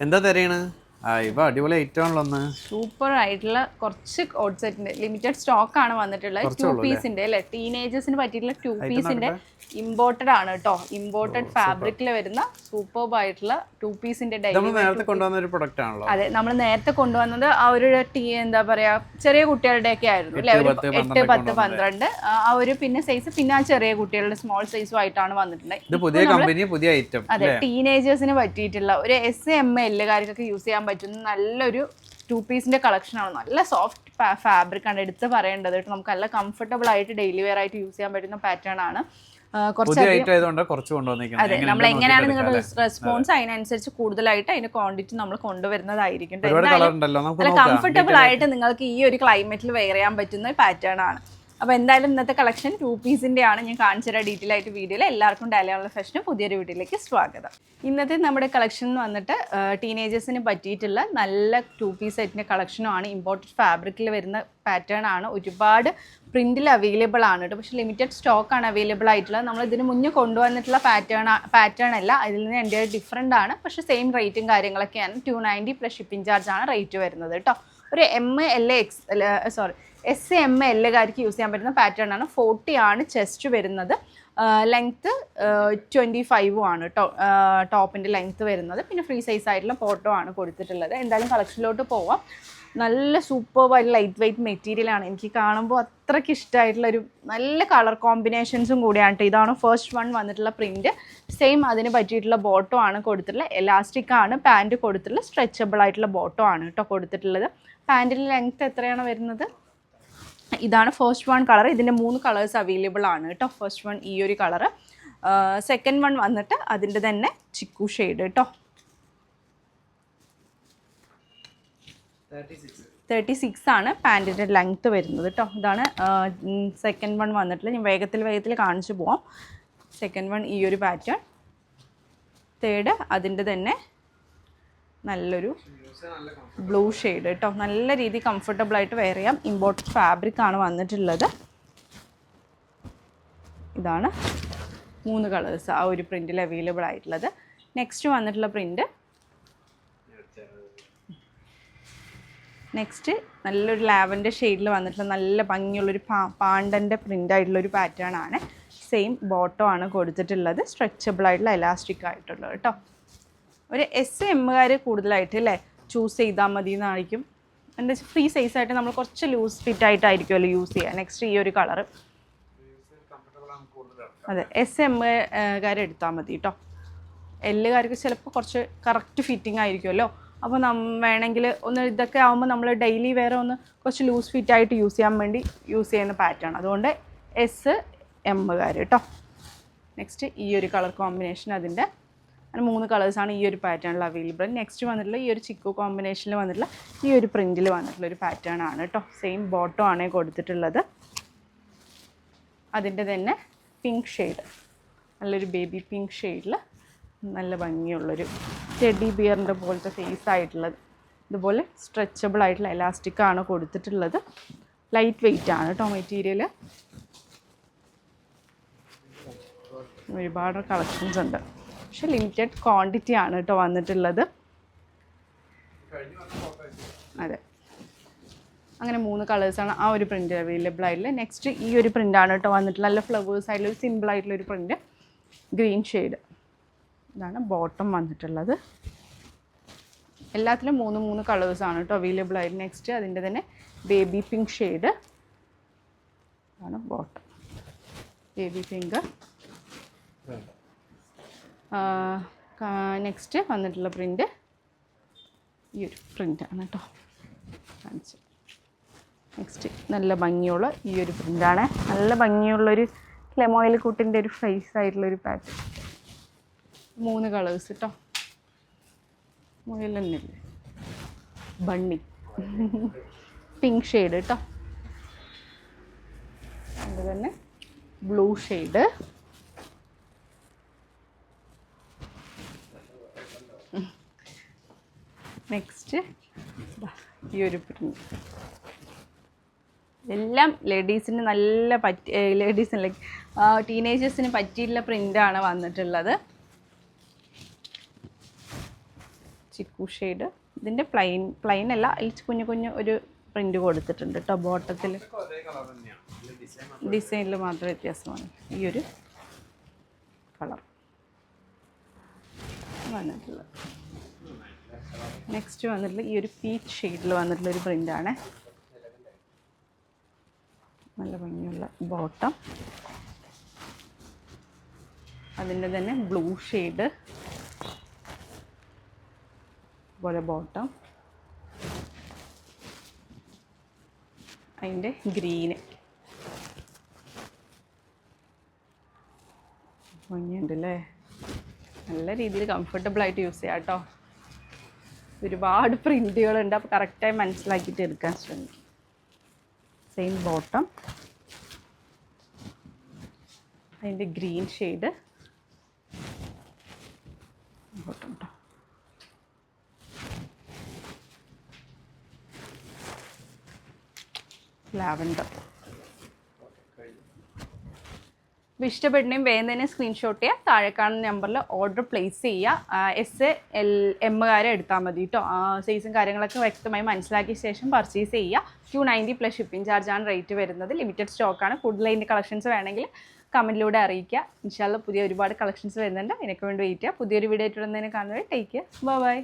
എന്താ തരയാണ്? ഇപ്പൊ അടിപൊളി ഐറ്റം ആണല്ലോ ഒന്ന്. സൂപ്പർ ആയിട്ടുള്ള കുറച്ച് കോഡ് സെറ്റിന്റെ ലിമിറ്റഡ് സ്റ്റോക്ക് ആണ് വന്നിട്ടുള്ളത്. കുറച്ചേ ടു ഉള്ളൂ അല്ലേ? പീസിന്റെ അല്ലെ, ടീനേജേഴ്സിന് പറ്റിയിട്ടുള്ള ടു ഐറ്റം പീസിന്റെ നോക്കട്ടെ. ഇമ്പോർട്ടഡ് ആണ് കേട്ടോ. ഇമ്പോർട്ടഡ് ഫാബ്രിക്കിൽ വരുന്ന സൂപ്പർബ് ആയിട്ടുള്ള ടു പീസിന്റെ ഇത് നമ്മൾ നേരത്തെ കൊണ്ടുവന്ന ഒരു പ്രൊഡക്റ്റ് ആണല്ലോ. അതെ, നമ്മൾ നേരത്തെ കൊണ്ടുവന്നത് ആ ഒരു എന്താ പറയാ, ചെറിയ കുട്ടികളുടെ ഒക്കെ ആയിരുന്നു അല്ലെ, ഒരു 8, 10, 12 ആ ഒരു പിന്നെ സൈസ്, പിന്നെ ആ ചെറിയ കുട്ടികളുടെ സ്മോൾ സൈസും ആയിട്ടാണ് വന്നിട്ടുള്ളത്. ഇത് പുതിയ കമ്പനി, പുതിയ ഐറ്റം. അതെ, ടീനേജേഴ്സിന് പറ്റിയിട്ടുള്ള ഒരു SMLകാർക്കൊക്കെ യൂസ് ചെയ്യാൻ പറ്റുന്ന നല്ലൊരു ടു പീസിന്റെ കളക്ഷൻ ആണ്. നല്ല സോഫ്റ്റ് ഫാബ്രിക് ആണ്, എടുത്ത് പറയേണ്ടത് കേട്ടോ. നമുക്ക് നല്ല കംഫർട്ടബിൾ ആയിട്ട് ഡെയിലി വെയർ ആയിട്ട് യൂസ് ചെയ്യാൻ പറ്റുന്ന പാറ്റേൺ ആണ്. അതെ, നമ്മൾ എങ്ങനെയാണ് നിങ്ങളുടെ റെസ്പോൺസ് അതിനനുസരിച്ച് കൂടുതലായിട്ട് അതിന്റെ ക്വാണ്ടിറ്റി നമ്മൾ കൊണ്ടുവരുന്നതായിരിക്കും. നല്ല കംഫർട്ടബിൾ ആയിട്ട് നിങ്ങൾക്ക് ഈ ഒരു ക്ലൈമറ്റിൽ വെയർ ചെയ്യാൻ പറ്റുന്ന പാറ്റേൺ ആണ്. അപ്പോൾ എന്തായാലും ഇന്നത്തെ കളക്ഷൻ ടു പീസിൻ്റെ ആണ്. ഞാൻ കാണിച്ചു തരാം ഡീറ്റെയിൽ ആയിട്ട് വീഡിയോയിൽ. എല്ലാവർക്കും ഡാലിയുള്ള ഫാഷന് പുതിയൊരു വീഡിയോയിലേക്ക് സ്വാഗതം. ഇന്നത്തെ നമ്മുടെ കളക്ഷൻ എന്ന് വന്നിട്ട് ടീനേജേഴ്സിന് പറ്റിയിട്ടുള്ള നല്ല ടു പീസ് സെറ്റിൻ്റെ കളക്ഷനുമാണ്. ഇമ്പോർട്ടഡ് ഫാബ്രിക്കിൽ വരുന്ന പാറ്റേൺ ആണ്. ഒരുപാട് പ്രിൻറ്റിൽ അവൈലബിൾ ആണ് കേട്ടോ. പക്ഷേ ലിമിറ്റഡ് സ്റ്റോക്കാണ് അവൈലബിൾ ആയിട്ടുള്ളത്. നമ്മൾ ഇതിന് മുന്നേ കൊണ്ടുവന്നിട്ടുള്ള പാറ്റേൺ അല്ല, അതിൽ നിന്ന് എൻ്റെ ഡിഫറെൻ്റ് ആണ്. പക്ഷേ സെയിം റേറ്റും കാര്യങ്ങളൊക്കെയാണ്. 290 പ്ലസ് ഷിപ്പിംഗ് ചാർജാണ് റേറ്റ് വരുന്നത് കേട്ടോ. ഒരു SMLകാർക്ക് യൂസ് ചെയ്യാൻ പറ്റുന്ന പാറ്റേൺ ആണ്. 40 ആണ് ചെസ്റ്റ് വരുന്നത്. ലെങ്ത്ത് 25 ആണ് കേട്ടോ ടോപ്പിൻ്റെ ലെങ്ത്ത് വരുന്നത്. പിന്നെ ഫ്രീ സൈസ് ആയിട്ടുള്ള ഫോട്ടോ ആണ് കൊടുത്തിട്ടുള്ളത്. എന്തായാലും കളക്ഷനിലോട്ട് പോവാം. നല്ല സൂപ്പർബായിട്ടുള്ള ലൈറ്റ് വെയ്റ്റ് മെറ്റീരിയലാണ്. എനിക്ക് കാണുമ്പോൾ അത്രയ്ക്ക് ഇഷ്ടമായിട്ടുള്ളൊരു നല്ല കളർ കോമ്പിനേഷൻസും കൂടിയാണ് കേട്ടോ. ഇതാണ് ഫസ്റ്റ് വൺ വന്നിട്ടുള്ള പ്രിൻറ്റ്. സെയിം അതിന് പറ്റിയിട്ടുള്ള ബോട്ടോ ആണ് കൊടുത്തിട്ടുള്ളത്. എലാസ്റ്റിക് ആണ് പാൻറ്റ് കൊടുത്തിട്ടുള്ളത്. സ്ട്രെച്ചബിൾ ആയിട്ടുള്ള ബോട്ടോ ആണ് കേട്ടോ കൊടുത്തിട്ടുള്ളത്. പാൻറ്റിൻ്റെ ലെങ്ത്ത് എത്രയാണ് വരുന്നത്? ഇതാണ് ഫസ്റ്റ് വൺ കളർ. ഇതിൻ്റെ 3 കളേഴ്സ് അവൈലബിൾ ആണ് കേട്ടോ. ഫസ്റ്റ് വൺ ഈ ഒരു കളറ്. സെക്കൻഡ് വൺ വന്നിട്ട് അതിൻ്റെ തന്നെ ചിക്കു ഷെയ്ഡ് കേട്ടോ. 36 ആണ് പാൻറ്റിൻ്റെ ലെങ്ത്ത് വരുന്നത് കേട്ടോ. ഇതാണ് സെക്കൻഡ് വൺ വന്നിട്ടുള്ളത്. ഞാൻ വേഗത്തിൽ കാണിച്ചു പോവാം. സെക്കൻഡ് വൺ ഈ ഒരു പാറ്റേൺ. തേർഡ് അതിൻ്റെ തന്നെ നല്ലൊരു ബ്ലൂ ഷെയ്ഡ് കേട്ടോ. നല്ല രീതിയിൽ കംഫർട്ടബിൾ ആയിട്ട് വെയർ ചെയ്യാം. ഇമ്പോർട്ടഡ് ഫാബ്രിക് ആണ് വന്നിട്ടുള്ളത്. ഇതാണ് 3 കളേഴ്സ് ആ ഒരു പ്രിൻറ്റിൽ അവൈലബിൾ ആയിട്ടുള്ളത്. നെക്സ്റ്റ് വന്നിട്ടുള്ള പ്രിൻറ്റ്, നെക്സ്റ്റ് നല്ലൊരു ലാവൻഡർ ഷെയ്ഡിൽ വന്നിട്ടുള്ള നല്ല ഭംഗിയുള്ളൊരു പാണ്ടൻ്റെ പ്രിൻ്റ് ആയിട്ടുള്ളൊരു പാറ്റേൺ ആണ്. സെയിം ബോട്ടോ ആണ് കൊടുത്തിട്ടുള്ളത്. സ്ട്രെച്ചബിൾ ആയിട്ടുള്ള എലാസ്റ്റിക് ആയിട്ടുള്ളത് കേട്ടോ. ഒരു SMകാർ കൂടുതലായിട്ട് അല്ലേ ചൂസ് ചെയ്താൽ മതി എന്നായിരിക്കും. എന്താ വെച്ചാൽ ഫ്രീ സൈസായിട്ട് നമ്മൾ കുറച്ച് ലൂസ് ഫിറ്റ് ആയിട്ടായിരിക്കുമല്ലോ യൂസ് ചെയ്യുക. നെക്സ്റ്റ് ഈ ഒരു കളറ്, അതെ, SMകാർ എടുത്താൽ മതി കേട്ടോ. എല്ലുകാർക്ക് ചിലപ്പോൾ കുറച്ച് കറക്റ്റ് ഫിറ്റിംഗ് ആയിരിക്കുമല്ലോ. അപ്പോൾ വേണമെങ്കിൽ ഒന്ന് ഇതൊക്കെ ആകുമ്പോൾ നമ്മൾ ഡെയിലി വേറെ ഒന്ന് കുറച്ച് ലൂസ് ഫിറ്റായിട്ട് യൂസ് ചെയ്യാൻ വേണ്ടി യൂസ് ചെയ്യുന്ന പാറ്റേൺ. അതുകൊണ്ട് SMകാർ കേട്ടോ. നെക്സ്റ്റ് ഈ ഒരു കളർ കോമ്പിനേഷൻ, അതിൻ്റെ 3 കളേഴ്സാണ് ഈ ഒരു പാറ്റേണിൽ അവൈലബിൾ. നെക്സ്റ്റ് വന്നിട്ടുള്ള ഈ ഒരു ചിക്കു കോമ്പിനേഷനിൽ വന്നിട്ടുള്ള ഈ ഒരു പ്രിൻറ്റിൽ വന്നിട്ടുള്ള ഒരു പാറ്റേൺ ആണ് കേട്ടോ. സെയിം ബോട്ടോ ആണ് കൊടുത്തിട്ടുള്ളത്. അതിൻ്റെ തന്നെ പിങ്ക് ഷെയ്ഡ്, നല്ലൊരു ബേബി പിങ്ക് ഷെയ്ഡിൽ നല്ല ഭംഗിയുള്ളൊരു ടെഡി ബിയറിൻ്റെ പോലത്തെ ഫേസ് ആയിട്ടുള്ളത്. ഇതുപോലെ സ്ട്രെച്ചബിൾ ആയിട്ടുള്ള എലാസ്റ്റിക് ആണ് കൊടുത്തിട്ടുള്ളത്. ലൈറ്റ് വെയ്റ്റ് ആണ് കേട്ടോ മെറ്റീരിയൽ. ഒരുപാട് കളക്ഷൻസ് ഉണ്ട്, പക്ഷെ ലിമിറ്റഡ് ക്വാണ്ടിറ്റി ആണ് കേട്ടോ വന്നിട്ടുള്ളത്. അതെ, അങ്ങനെ 3 കളേഴ്സാണ് ആ ഒരു പ്രിൻ്റ് അവൈലബിൾ ആയിട്ടുള്ളത്. നെക്സ്റ്റ് ഈ ഒരു പ്രിൻ്റാണ് കേട്ടോ വന്നിട്ടുള്ള നല്ല ഫ്ലവേഴ്സ് ആയിട്ടുള്ളൊരു സിമ്പിൾ ആയിട്ടുള്ളൊരു പ്രിൻ്റ്, ഗ്രീൻ ഷെയ്ഡ്. ഇതാണ് ബോട്ടം വന്നിട്ടുള്ളത്. എല്ലാത്തിലും 3 കളേഴ്സാണ് കേട്ടോ അവൈലബിൾ ആയിട്ട്. നെക്സ്റ്റ് അതിൻ്റെ തന്നെ ബേബി പിങ്ക് ഷെയ്ഡ് ആണ് ബോട്ടം, ബേബി പിങ്ക്. നെക്സ്റ്റ് വന്നിട്ടുള്ള പ്രിൻ്റ് ഈ ഒരു പ്രിൻ്റാണ് കേട്ടോ കാണിച്ചത്. നെക്സ്റ്റ് നല്ല ഭംഗിയുള്ള ഈ ഒരു പ്രിൻ്റാണ്. നല്ല ഭംഗിയുള്ളൊരു ലെമോയിൽ കൂട്ടിൻ്റെ ഒരു ഫേസ് ആയിട്ടുള്ളൊരു പാറ്റേൺ. 3 കളേഴ്സ് കേട്ടോ. മുയൽ തന്നെയല്ലേ, ബണ്ണി പിങ്ക് ഷെയ്ഡ് കേട്ടോ. അത് തന്നെ ബ്ലൂ ഷെയ്ഡ്. നെക്സ്റ്റ് ഈ ഒരു പ്രിൻ്റ്. എല്ലാം ലേഡീസിന് നല്ല ലേഡീസിന് ടീനേജേഴ്സിന് പറ്റിയിട്ടുള്ള പ്രിൻ്റാണ് വന്നിട്ടുള്ളത്. ചിക്കു ഷെയ്ഡ്. ഇതിൻ്റെ പ്ലെയിൻ അല്ല, അതിൽ കുഞ്ഞു കുഞ്ഞു ഒരു പ്രിൻ്റ് കൊടുത്തിട്ടുണ്ട് കേട്ടോ ബോട്ടത്തിൽ. ഡിസൈനിൽ മാത്രം വ്യത്യാസമാണ്. ഈ ഒരു കളർ വന്നിട്ടുള്ളത്. നെക്സ്റ്റ് വന്നിട്ടുള്ള ഈ ഒരു പീച്ച് ഷെയ്ഡിൽ വന്നിട്ടുള്ള ഒരു പ്രിൻ്റാണ്. നല്ല ഭംഗിയുള്ള ബോട്ടം. അതിൻ്റെ തന്നെ ബ്ലൂ ഷെയ്ഡ് പോലെ ബോട്ടം. അതിൻ്റെ ഗ്രീന് ഭംഗിയുണ്ടല്ലേ. നല്ല രീതിയിൽ കംഫർട്ടബിളായിട്ട് യൂസ് ചെയ്യാം കേട്ടോ. ഒരുപാട് പ്രിൻറ്റുകളുണ്ട്, അപ്പോൾ കറക്റ്റായി മനസ്സിലാക്കിയിട്ട് എടുക്കാൻ ശ്രമിക്കും. Same bottom. അതിൻ്റെ ഗ്രീൻ ഷെയ്ഡ് ബോട്ടം കേട്ടോ. ലാവൻഡർ. അപ്പോൾ ഇഷ്ടപ്പെട്ടെങ്കിൽ വേഗം തന്നെ സ്ക്രീൻഷോട്ട് ചെയ്യുക. താഴെ കാണുന്ന നമ്പറിൽ ഓർഡർ പ്ലേസ് ചെയ്യുക. എസ് എൽ എമ്മുകാരെ എടുത്താൽ മതി കേട്ടോ. സൈസും കാര്യങ്ങളൊക്കെ വ്യക്തമായി മനസ്സിലാക്കിയ ശേഷം പർച്ചേസ് ചെയ്യുക. 290 പ്ലസ് ഷിപ്പിംഗ് ചാർജാണ് റേറ്റ് വരുന്നത്. ലിമിറ്റഡ് സ്റ്റോക്കാണ്. കൂടുതൽ അതിൻ്റെ കളക്ഷൻസ് വേണമെങ്കിൽ കമൻറ്റിലൂടെ അറിയിക്കുക. ഇൻഷാല്ല പുതിയ ഒരുപാട് കളക്ഷൻസ് വരുന്നുണ്ട്. അതിനൊക്കെ വേണ്ടി വെയിറ്റ് ചെയ്യുക. പുതിയൊരു വീഡിയോ ആയിട്ട് വരുന്നതിനെ കാണുന്നത്. Take care. ബൈ.